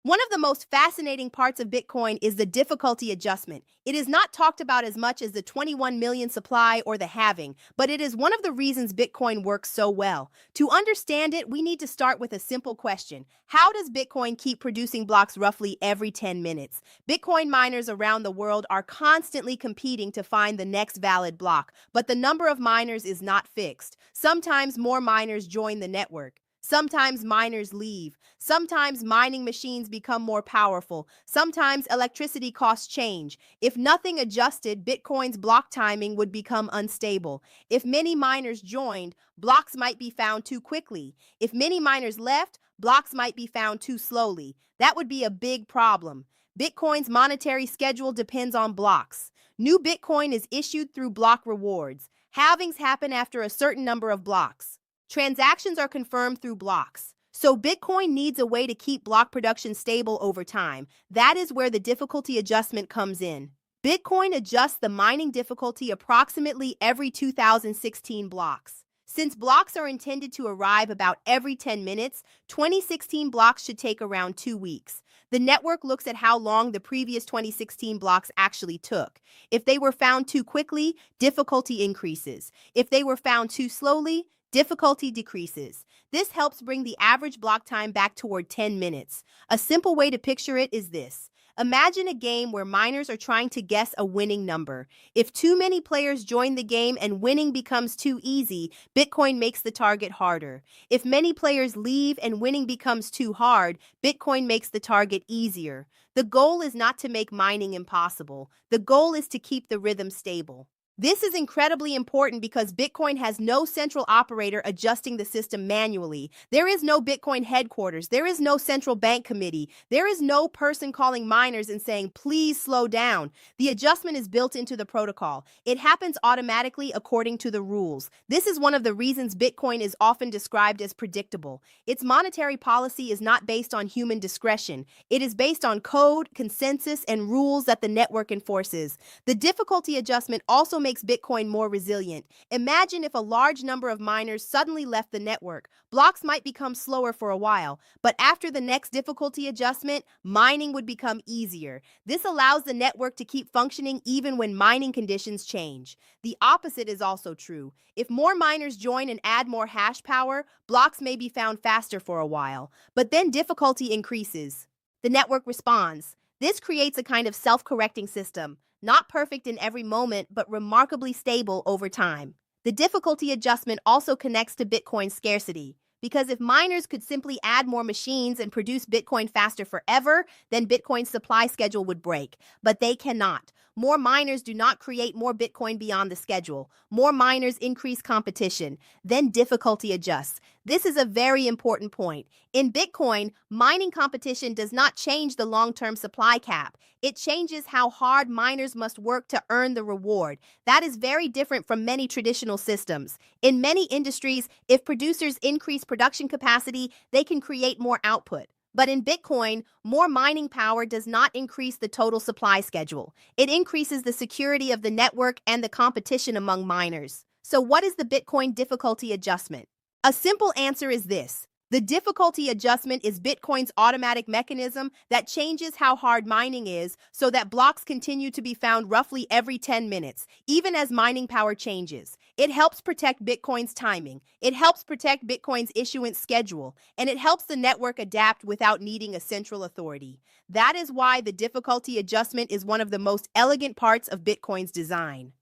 One of the most fascinating parts of Bitcoin is the difficulty adjustment. It is not talked about as much as the 21 million supply or the halving, but it is one of the reasons Bitcoin works so well. To understand it, we need to start with a simple question. How does Bitcoin keep producing blocks roughly every 10 minutes? Bitcoin miners around the world are constantly competing to find the next valid block, but the number of miners is not fixed. Sometimes more miners join the network. Sometimes miners leave. Sometimes mining machines become more powerful. Sometimes electricity costs change. If nothing adjusted, Bitcoin's block timing would become unstable. If many miners joined, blocks might be found too quickly. If many miners left, blocks might be found too slowly. That would be a big problem. Bitcoin's monetary schedule depends on blocks. New Bitcoin is issued through block rewards. Halvings happen after a certain number of blocks. Transactions are confirmed through blocks. So Bitcoin needs a way to keep block production stable over time. That is where the difficulty adjustment comes in. Bitcoin adjusts the mining difficulty approximately every 2016 blocks. Since blocks are intended to arrive about every 10 minutes, 2016 blocks should take around 2 weeks. The network looks at how long the previous 2016 blocks actually took. If they were found too quickly, difficulty increases. If they were found too slowly, difficulty decreases. This helps bring the average block time back toward 10 minutes. A simple way to picture it is this. Imagine a game where miners are trying to guess a winning number. If too many players join the game and winning becomes too easy, Bitcoin makes the target harder. If many players leave and winning becomes too hard, Bitcoin makes the target easier. The goal is not to make mining impossible. The goal is to keep the rhythm stable. This is incredibly important because Bitcoin has no central operator adjusting the system manually. There is no Bitcoin headquarters. There is no central bank committee. There is no person calling miners and saying, please slow down. The adjustment is built into the protocol. It happens automatically according to the rules. This is one of the reasons Bitcoin is often described as predictable. Its monetary policy is not based on human discretion. It is based on code, consensus, and rules that the network enforces. The difficulty adjustment also makes Bitcoin more resilient. Imagine if a large number of miners suddenly left the network. Blocks might become slower for a while, but after the next difficulty adjustment, mining would become easier. This allows the network to keep functioning even when mining conditions change. The opposite is also true. If more miners join and add more hash power, blocks may be found faster for a while, but then difficulty increases. The network responds. This creates a kind of self-correcting system. Not perfect in every moment, but remarkably stable over time. The difficulty adjustment also connects to Bitcoin's scarcity, because if miners could simply add more machines and produce Bitcoin faster forever, then Bitcoin's supply schedule would break. But they cannot. More miners do not create more Bitcoin beyond the schedule. More miners increase competition. Then difficulty adjusts. This is a very important point. In Bitcoin, mining competition does not change the long-term supply cap. It changes how hard miners must work to earn the reward. That is very different from many traditional systems. In many industries, if producers increase production capacity, they can create more output. But in Bitcoin, more mining power does not increase the total supply schedule. It increases the security of the network and the competition among miners. So what is the Bitcoin difficulty adjustment? A simple answer is this. The difficulty adjustment is Bitcoin's automatic mechanism that changes how hard mining is so that blocks continue to be found roughly every 10 minutes, even as mining power changes. It helps protect Bitcoin's timing. It helps protect Bitcoin's issuance schedule, and it helps the network adapt without needing a central authority. That is why the difficulty adjustment is one of the most elegant parts of Bitcoin's design.